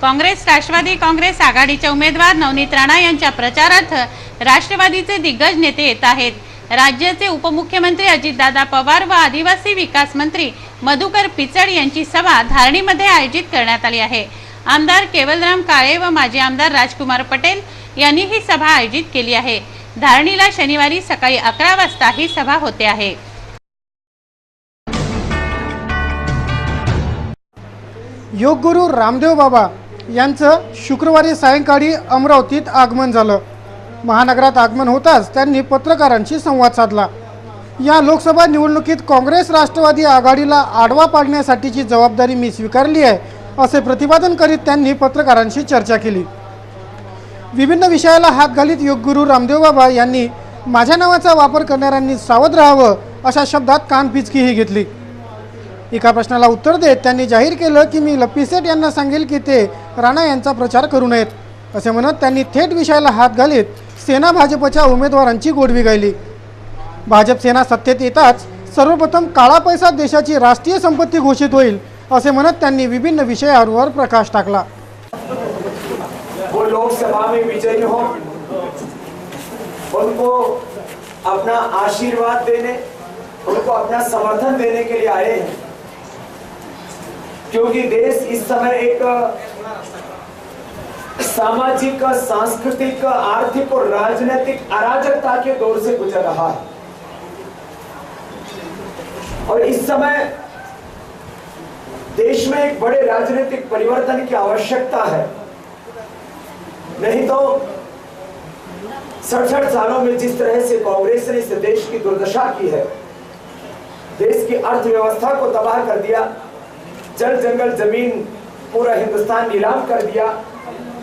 काँग्रेस राष्ट्रवादी काँग्रेस आघाडीचे उमेदवार नवनीत राणा यांच्या प्रचारार्थ राष्ट्रवादीचे दिग्गज नेते येत आहेत। राज्याचे उपमुख्यमंत्री अजितदादा पवार व आदिवासी विकास मंत्री मधुकर पिचड यांची सभा धारणीमध्ये आयोजित करण्यात आली आहे। आमदार केवलराम काळे व माजी आमदार राजकुमार पटेल यांनी ही सभा आयोजित केली आहे। धारणीला शनिवारी सकाळी 11 वाजता ही सभा होते आहे। योगगुरू रामदेव बाबा यांचं शुक्रवारी सायंकाळी अमरावतीत आगमन झालं। महानगरात आगमन होताच त्यांनी पत्रकारांशी संवाद साधला। या लोकसभा निवडणुकीत काँग्रेस राष्ट्रवादी आघाडीला आडवा पाडण्यासाठीची जबाबदारी मी स्वीकारली आहे असे प्रतिपादन करीत त्यांनी पत्रकारांशी चर्चा केली। विभिन्न विषयाला हात घालीत योगगुरू रामदेव बाबा यांनी माझ्या नावाचा वापर करणाऱ्यांनी सावध राहावं अशा शब्दात कानपिचकीही घेतली। एका प्रश्नाला उत्तर देत त्यांनी जाहीर केलं की मी लप्पीसेठ यांना सांगेल की ते राणा यांचा प्रचार करू नयेत असे म्हणत त्यांनी थेट विषयाला हात घालीत सेना भाजपच्या उमेदवारांची गोडवी गायली। भाजप सेना सत्तेत येताच सर्वप्रथम काळा पैसा देशाची राष्ट्रीय संपत्ती घोषित होईल असे म्हणत त्यांनी विभिन्न विषयांवर प्रकाश टाकला। वो लोकसभा में विजयी हो, उनको अपना आशीर्वाद देने, उनको अपना समर्थन देने के लिए आए हैं, क्योंकि देश इस समय एक सामाजिक, सांस्कृतिक, आर्थिक और राजनीतिक अराजकता के दौर से गुजर रहा है और इस समय देश में एक बड़े राजनीतिक परिवर्तन की आवश्यकता है। नहीं तो 67 सालों में जिस तरह से कांग्रेस ने इस देश की दुर्दशा की है, देश की अर्थव्यवस्था को तबाह कर दिया, जल जंगल जमीन पूरा हिंदुस्तान नीलाम कर दिया,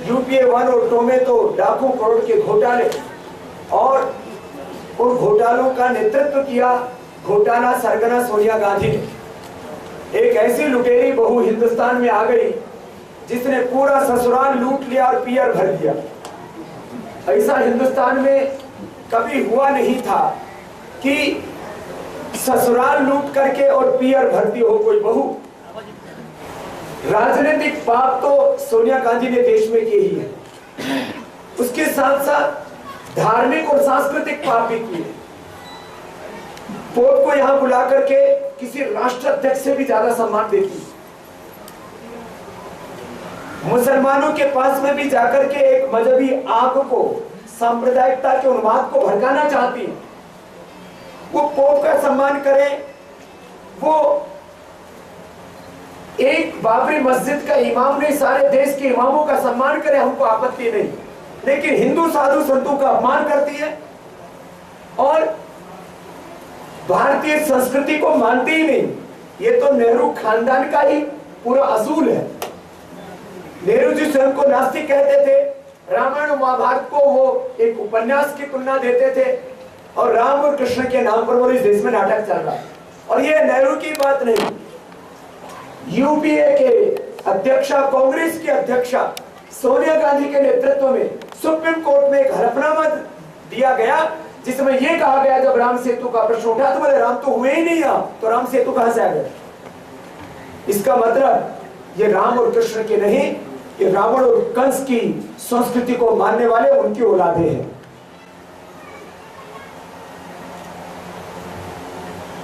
यूपीए 1 और 2 में तो लाखों करोड़ के घोटाले और उन घोटालों का नेतृत्व किया घोटाला सरगना सोनिया गांधी ने। एक ऐसी लुटेरी बहू हिंदुस्तान में आ गई जिसने पूरा ससुराल लूट लिया और पियर भर दिया। ऐसा हिंदुस्तान में कभी हुआ नहीं था कि ससुराल लूट करके और पियर भरती हो कोई बहू। राजनीतिक पाप तो सोनिया गांधी ने देश में किए ही है, उसके साथ साथ धार्मिक और सांस्कृतिक पाप भी किए। पोप को यहां बुला करके किसी राष्ट्राध्यक्ष से भी ज्यादा सम्मान देती, मुसलमानों के पास में भी जाकर के एक मजहबी आग को, सांप्रदायिकता के उन्माद को भड़काना चाहती है। वो पोप का सम्मान करे, वो एक बाबरी मस्जिद का इमाम ने सारे देश के इमामों का सम्मान करे, हमको आपत्ति नहीं, लेकिन हिंदू साधु संतों का अपमान करती है और भारतीय संस्कृति को मानती ही नहीं। ये तो नेहरू खानदान का ही पूरा असूल है। नेहरू जी स्वयं को नास्तिक कहते थे, रामायण और महाभारत को वो एक उपन्यास की तुलना देते थे और राम और कृष्ण के नाम पर वो इस देश में नाटक चल रहा है। और ये नेहरू की बात नहीं, यूपीए के अध्यक्षा, कांग्रेस की अध्यक्षा सोनिया गांधी के नेतृत्व में सुप्रीम कोर्ट में एक हलफनामा दिया गया जिसमें यह कहा गया, जब राम सेतु का प्रश्न उठा तो बोले राम तो हुए ही नहीं यहां, तो राम सेतु कहां से आ गया। इसका मतलब ये राम और कृष्ण के नहीं, ये रावण और कंस की संस्कृति को मानने वाले उनकी औलादे हैं।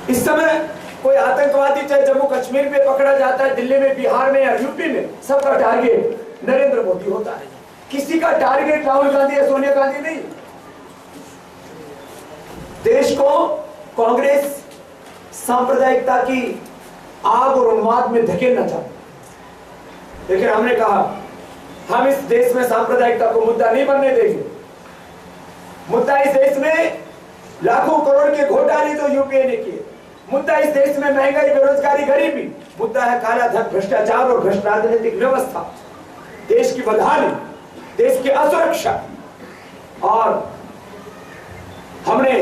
इस समय कोई आतंकवादी चाहे जम्मू कश्मीर में पकड़ा जाता है, दिल्ली में, बिहार में या यूपी में, सबका टारगेट नरेंद्र मोदी होता है। किसी का टारगेट राहुल गांधी या सोनिया गांधी नहीं। देश को कांग्रेस सांप्रदायिकता की आग और उन्माद में धकेलना चाहती, लेकिन हमने कहा हम इस देश में सांप्रदायिकता को मुद्दा नहीं बनने देंगे। मुद्दा इस देश में लाखों करोड़ के घोटाले जो यूपीए ने किए, मुद्दा इस देश में महंगाई, बेरोजगारी, गरीबी, मुद्दा है काला धन, भ्रष्टाचार और भ्रष्ट राजनीतिक व्यवस्था, देश की बदहाली, देश की असुरक्षा। और हमने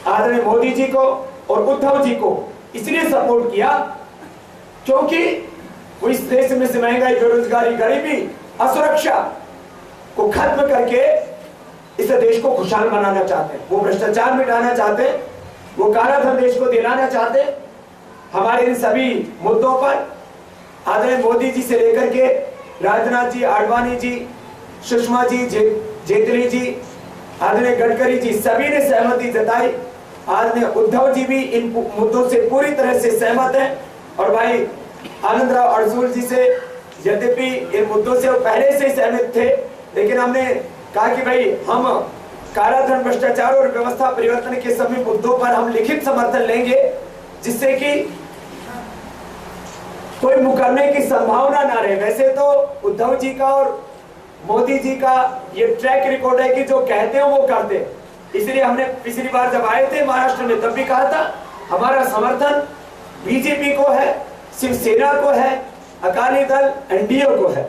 आदरणीय मोदी जी को और उद्धव जी को इसलिए सपोर्ट किया क्योंकि वो इस देश में से महंगाई, बेरोजगारी, गरीबी, असुरक्षा को खत्म करके इस देश को खुशहाल बनाना चाहते हैं। वो भ्रष्टाचार मिटाना चाहते हैं, वो काला धन देश को दिलाना चाहते हैं। हमारे इन सभी मुद्दों पर आदरणीय मोदी जी से लेकर के राजनाथ जी, आडवाणी जी, सुषमा जी, जेटली जी, आदरणीय गडकरी जी, सभी ने सहमति जताई। आदरणीय उद्धव जी भी इन मुद्दों से पूरी तरह से सहमत हैं। और भाई आनंदराव अडसूल जी से, यद्यपि इन मुद्दों से वो पहले से ही सहमत थे, लेकिन हमने कहा कि भाई हम कालाधन, भ्रष्टाचार और व्यवस्था परिवर्तन के सभी मुद्दों पर हम लिखित समर्थन लेंगे, जिससे कि कोई मुकरने की संभावना ना रहे। वैसे तो उद्धव जी का और मोदी जी का ये ट्रैक रिकॉर्ड है कि जो कहते हैं वो करते हैं। इसलिए हमने पिछली बार जब आए थे महाराष्ट्र में तब भी कहा था हमारा समर्थन बीजेपी को है, शिवसेना को है, अकाली दल एनडीए को है।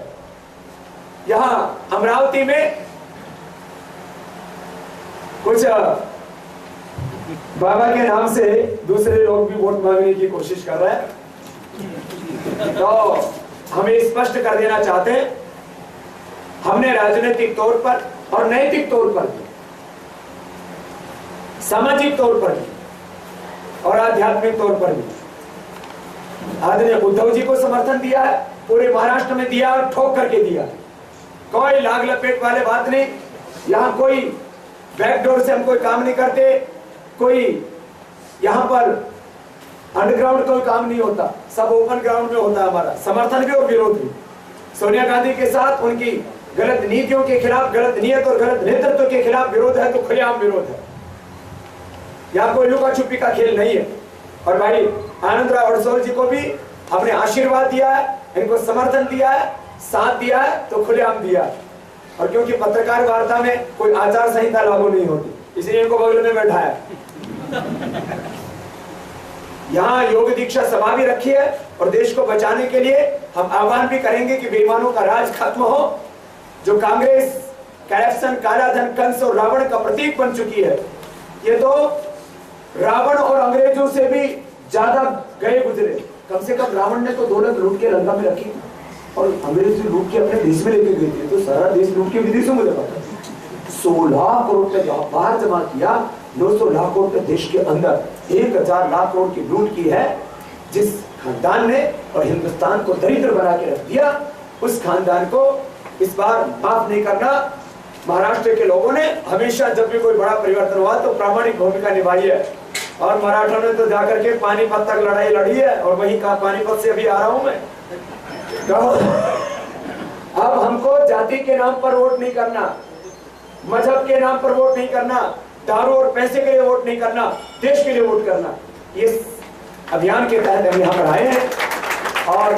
यहां अमरावती में कुछ बाबा के नाम से दूसरे लोग भी वोट मांगने की कोशिश कर रहे हैं, तो हमें स्पष्ट कर देना चाहते हैं, हमने राजनीतिक तौर पर और नैतिक तौर पर, सामाजिक तौर पर और आध्यात्मिक तौर पर भी आदरणीय उद्धव जी को समर्थन दिया है, पूरे महाराष्ट्र में दिया और ठोक करके दिया। कोई लाग लपेट वाले बात नहीं, यहाँ कोई बैकडोर से हम कोई काम नहीं करते, कोई यहाँ पर अंडरग्राउंड कोई काम नहीं होता, सब ओपन ग्राउंड में होता है हमारा समर्थन भी और विरोध भी। सोनिया गांधी के साथ उनकी गलत नीतियों के खिलाफ, गलत नियत और गलत नेतृत्व के खिलाफ विरोध है तो खुलेआम विरोध है, यहाँ कोई लुका छुपी का खेल नहीं है। और भाई आनंदराव अडसूल जी को भी हमने आशीर्वाद दिया है, इनको समर्थन दिया है, साथ दिया है तो खुलेआम दिया है। और क्योंकि पत्रकार वार्ता में कोई आचार संहिता लागू नहीं होती, इसलिए इनको बगल में बैठाया। यहाँ योग दीक्षा सभा भी रखी है और देश को बचाने के लिए हम आह्वान भी करेंगे कि बेईमानों का राज खत्म हो। जो कांग्रेस करप्शन, कालाधन, कंस और रावण का प्रतीक बन चुकी है, ये तो रावण और अंग्रेजों से भी ज्यादा गए गुजरे। कम से कम रावण ने तो दौलत लूट के लंका में रखी और अंग्रेज लूट के अपने देश में लेके गए थे, तो सारा देश लूट के विदेशों में लगा था। 16 करोड़ का व्यापार जमा किया, 900 लाख करोड़ के देश के अंदर 1000 लाख करोड़ की लूट की है। जिस खानदान ने और हिंदुस्तान को दरिद्र बना के रख दिया, उस खानदान को इस बार माफ नहीं करना। महाराष्ट्र के लोगों ने हमेशा जब भी कोई बड़ा परिवर्तन हुआ तो प्रामाणिक भूमिका निभाई है, और मराठों ने तो जाकर के पानीपत तक लड़ाई लड़ी है, और वहीं का पानीपत से अभी आ रहा हूं मैं। तो अब हमको जाति के नाम पर वोट नहीं करना, मजहब के नाम पर वोट नहीं करना, दारू और पैसे के लिए वोट नहीं करना, देश के लिए वोट करना। इस अभियान के तहत हम यहाँ पर आए हैं। और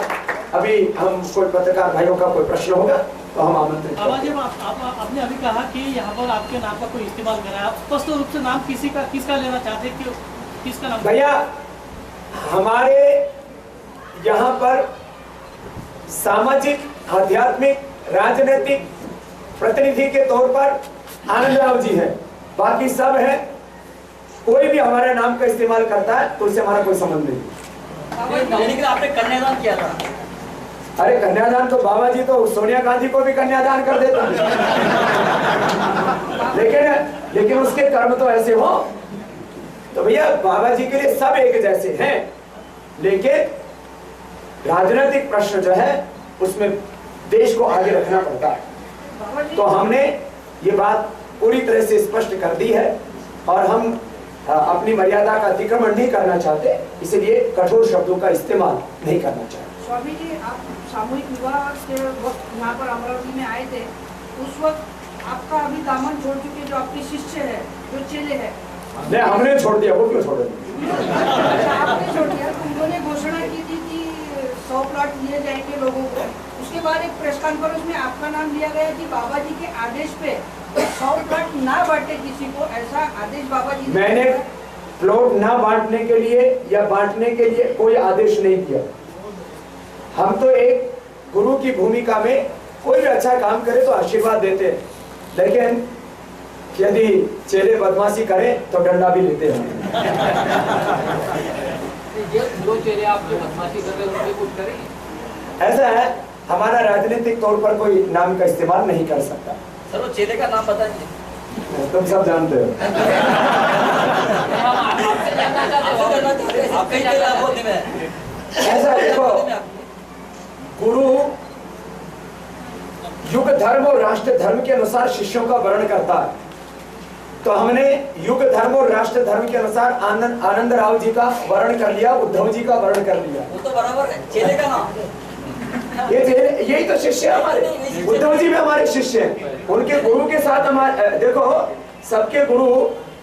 अभी हम कोई पत्रकार भाइयों का कोई प्रश्न होगा तो हम आमंत्रित आपने अभी कहा कि यहाँ पर आपके नाम का कोई इस्तेमाल करा है, आप स्पष्ट रूप से नाम किसका लेना चाहते हैं, किसका नाम? भैया, हमारे यहाँ पर सामाजिक, आध्यात्मिक, राजनीतिक प्रतिनिधि के तौर पर आनंदराव जी हैं, बाकी सब हैं। कोई भी हमारे नाम का इस्तेमाल करता है तो उससे हमारा कोई संबंध नहीं। आपने कन्यादान किया था? अरे कन्यादान तो बाबा जी तो सोनिया गांधी को भी कन्यादान कर देता लेकिन उसके कर्म तो ऐसे हो। तो भैया बाबा जी के लिए सब एक जैसे हैं, लेकिन राजनीतिक प्रश्न जो है उसमें देश को आगे रखना पड़ता है। तो हमने ये बात पूरी तरह से स्पष्ट कर दी है और हम अपनी मर्यादा का अतिक्रमण नहीं करना चाहते, इसलिए कठोर शब्दों का इस्तेमाल नहीं करना चाहते। स्वामी जी, आप सामूहिक विवाह के वक्त यहाँ पर अमरावती में आए थे, उस वक्त आपका अभी दामन छोड़ चुके जो आपके शिष्य है, जो चेले है? नहीं, हमने छोड़ दिया। वो क्यों छोड़ दिया? आपने छोड़ दिया। तो उन्होंने घोषणा की थी कि 100 प्लॉट दिए जाएंगे लोगों को। उसके बाद एक प्रेस कॉन्फ्रेंस में आपका नाम लिया गया कि बाबा जी के आदेश पे 100 प्लॉट ना बांटे किसी को, ऐसा आदेश बाबा जी ने। मैंने प्लॉट ना बांटने के लिए या बांटने के लिए कोई आदेश नहीं दिया। हम तो एक गुरु की भूमिका में कोई भी अच्छा काम करे तो आशीर्वाद देते हैं, लेकिन यदि चेले बदमाशी करें तो डंडा भी लेते हैं। जो चेले आप जो बदमाशी कर रहे हैं उनके कुछ करें? ऐसा है, हमारा राजनीतिक तौर पर कोई नाम का इस्तेमाल नहीं कर सकता। सर, वो चेले का नाम बताइए। तुम सब जानते हो। ऐसा देखो, गुरु युग धर्म और राष्ट्र धर्म के अनुसार शिष्यों का वर्ण करता है, तो हमने युग धर्म और राष्ट्र धर्म के अनुसार आनंद राव जी का वर्ण कर लिया, उद्धव जी का वर्ण कर लिया। वो तो बराबर है, चेले का नाम यही तो शिष्य है हमारे। उद्धव जी भी हमारे शिष्य हैं। उनके गुरु के साथ हमारे, देखो सबके गुरु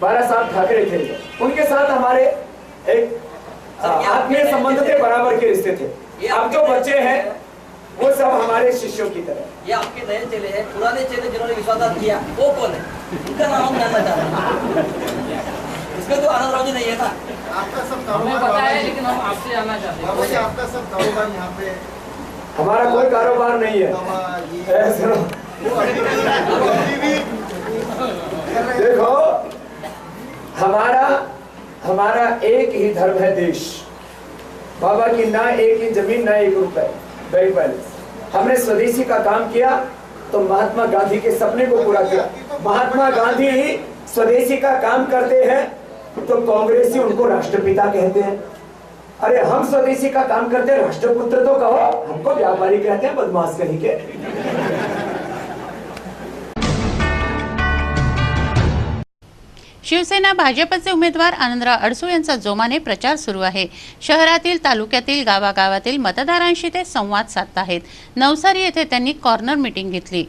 बाला साहब ठाकरे थे, उनके साथ हमारे एक आत्मीय संबंध थे, बराबर के रिश्ते थे। अब जो बच्चे हैं वो सब हमारे शिष्यों की तरह। ये आपके नए चेले हैं, पुराने चेले जिन्होंने विश्वासघात किया वो कौन है, उनका नाम हम जानना चाहते हैं। इसमें तो आनंद राव जी नहीं है ना। आपका सब हमें पता है, लेकिन हम आपसे जानना चाहते हैं। मुझे आपका सब कारोबार यहाँ पे हमारा कोई कारोबार नहीं है। देखो हमारा एक ही धर्म है, देश। बाबा की ना एक ही जमीन, ना एक रुपए, बैंक बैलेंस। हमने स्वदेशी का काम किया तो महात्मा गांधी के सपने को पूरा किया। महात्मा गांधी स्वदेशी का काम करते हैं तो कांग्रेसी उनको राष्ट्रपिता कहते हैं। अरे हम स्वदेशी का काम करते हैं, राष्ट्रपुत्र तो कहो, हमको व्यापारी कहते हैं, बदमाश कहीं के। शिवसेना भाजपचे उमेदवार आनंदराव अडसूळ यांचा जोमाने प्रचार सुरू आहे। शहरातील, तालुक्यातील, गावागावातील मतदारांशी ते संवाद साधत आहेत। नवसारी येथे त्यांनी कॉर्नर मीटिंग घेतली।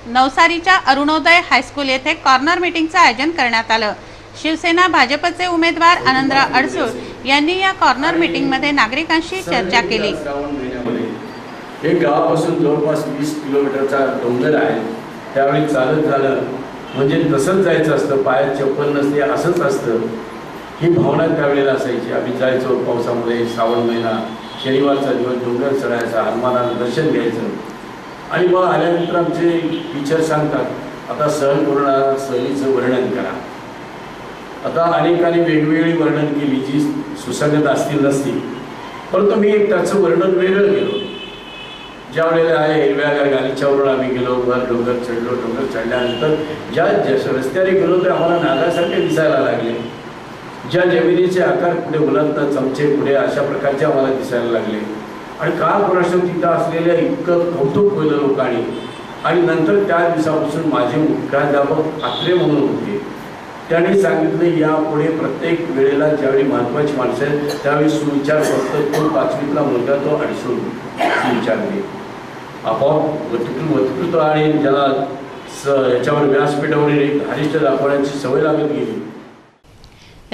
नवसारीच्या अरुणोदय हायस्कूल येथे कॉर्नर मीटिंगचं आयोजन करण्यात आलं। शिवसेना भाजपचे उमेदवार आनंदराव अडसूळ यांनी या कॉर्नर मीटिंगमध्ये नागरिकांशी चर्चा केली। हे गावापासून जवळपास 20 किलोमीटरचा डोंगर आहे। त्यावेळी चालत झालं म्हणजे तसंच जायचं असतं, पायात चप्पल नसते असंच असतं, ही भावना त्यावेळेला असायची। आम्ही जायचो पावसामध्ये, श्रावण महिना, शनिवारचा दिवस डोंगर चढायचा, हनुमानाचं दर्शन घ्यायचं आणि मग आल्यानंतर आमचे टीचर सांगतात आता सहल पूर्ण सहलीचं वर्णन करा। आता अनेकांनी वेगवेगळी वर्णन केली जी सुसंगत असतील नसतील, परंतु मी एक त्याचं वर्णन वेगळं केलं। ज्या वेळेला आहे हिरव्यागार गालीच्यावरून आम्ही गेलो, वर डोंगर चढलो, डोंगर चढल्यानंतर ज्या रस्त्याने गेलो तर आम्हाला नागासारखे दिसायला लागले। ज्या जमिनीचे आकार पुढे उलटतात, चमचे पुढे, अशा प्रकारचे आम्हाला दिसायला लागले। आणि का कोणाशी तिथं असलेल्या इतकं कौतुक केलं लोकांनी। आणि नंतर त्या दिवसापासून माझे मुख्याध्यापक आत्रे म्हणून होते, त्यांनी सांगितलं यापुढे प्रत्येक वेळेला ज्यावेळी महत्त्वाची माणसं आहेत त्यावेळी सुविचार करतो। तो 5वीतला मुलगा तो अडसूळ सुविचार दे, आपोआप वक्तृत्व आणि ज्याला याच्यावर व्यासपीठावर एक धारिष्ठ दाखवण्याची सवय लागत गेली।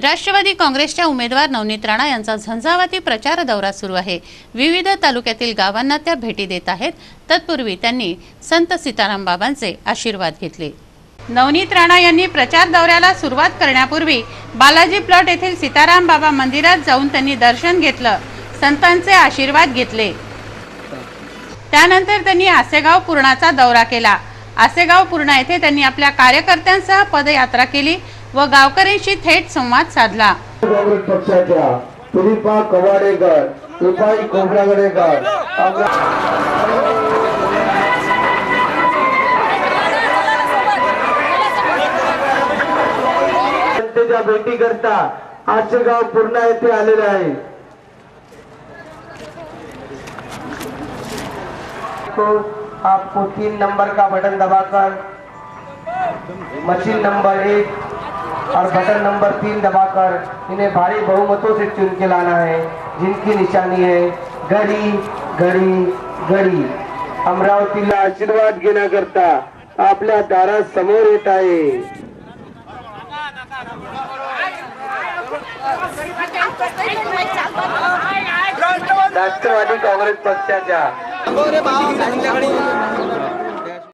राष्ट्रवादी काँग्रेसच्या उमेदवार नवनीत राणा यांचा झंझावाती प्रचार दौरा सुरू आहे। विविध तालुक्यातील गावांना त्या भेटी देत आहेत। तत्पूर्वी त्यांनी संत सीताराम बाबांचे आशीर्वाद घेतले। नवनीत राणा यांनी प्रचार दौऱ्याला सुरुवात करण्यापूर्वी बालाजी प्लॉट येथील सीताराम बाबा मंदिरात जाऊन त्यांनी दर्शन घेतलं, संतांचे आशीर्वाद घेतले। त्यानंतर त्यांनी आसेगाव पूर्णाचा दौरा केला। आसेगाव पूर्णा येथे त्यांनी आपल्या कार्यकर्त्यांसह पदयात्रा केली व गावकऱ्यांशी थेट संवाद साधला। काँग्रेस पक्षाच्या तुलिपा कवाडेकर, रुपाई खोबरागडेकर जनतेच्या भेटी करता आसेगाव पूर्णा येथे आलेले आहे। आपको 3 नंबर का बटन दबाकर मशीन नंबर 1 और बटन नंबर 3 दबाकर इन्हें भारी बहुमतों से चुन के लाना है, जिनकी निशानी है घड़ी घड़ी घड़ी। अमरावतीला आशीर्वाद घेण्याकरता आपल्या दारात समोर येत आहे। राष्ट्रवादी काँग्रेस पक्षाच्या